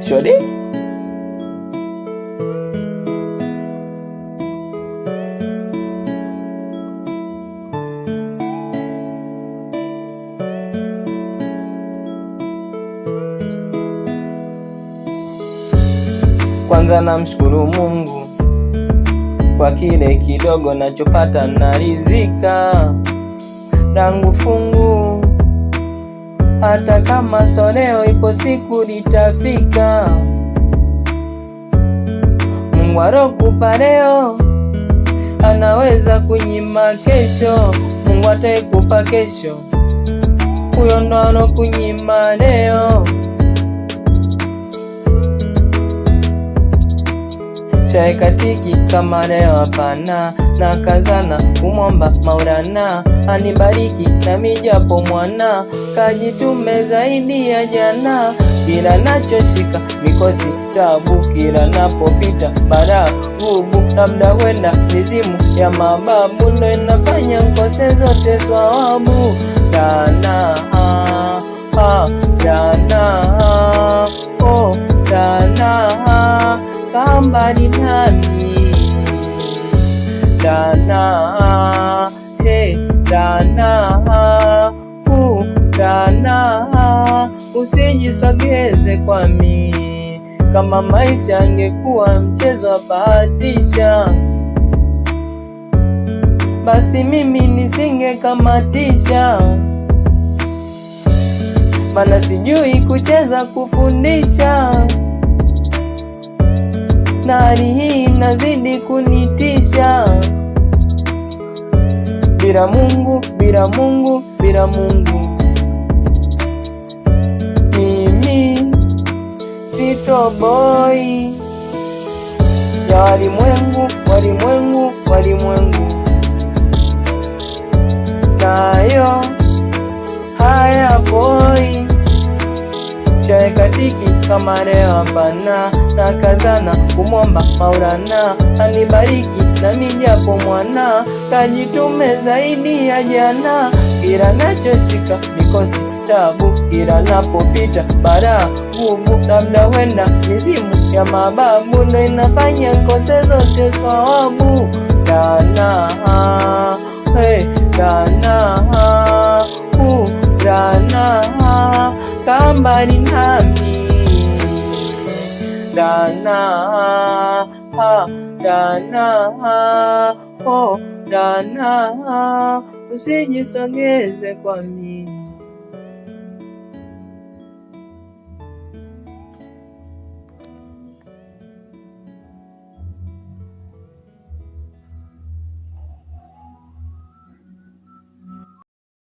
Shodi kwanza namshukuru Mungu kwa kile kidogo nachopata, narizika langu fungu, hata kama soleo ipo siku litafika. Mungu alokupa leo anaweza kunyima kesho. Mungu atakupa kesho, huyo ndo alokunyima leo. Shaikatiki kama leo hapana, na kazana kumwomba Maulana anibariki na mijapo mwana, kajitume zaidi ya jana. Kila nachoshika mikosi tabu, kila napopita bara gubu, labda wenda mizimu ya mababu ndo inafanya nkose zote swawabu. Dana dana oh dana kambali nami dana hey dana dana usijisogeze kwa mimi, kama maisha angekuwa mchezo wa bahatisha, basi mimi nisingekamatisha, mana sijui kucheza kufundisha, na hali hii inazidi kunitisha. Bila Mungu, bila Mungu, bila Mungu mimi sitoboi. Ya walimwengu, walimwengu, walimwengu nayo haya boy. Shaikatiki kama leo hapana, na kazana kumwomba Maulana anibariki na mijapo mwana, kajitume zaidi ya jana. Kila nachoshika mikosi tabu, kila napopita bara gubu, labda wenda mizimu ya mababu ndo inafanya nkose zote swawabu. Dana hey dana dana kambali nami dana dana oh dana usijisogeze kwa mimi.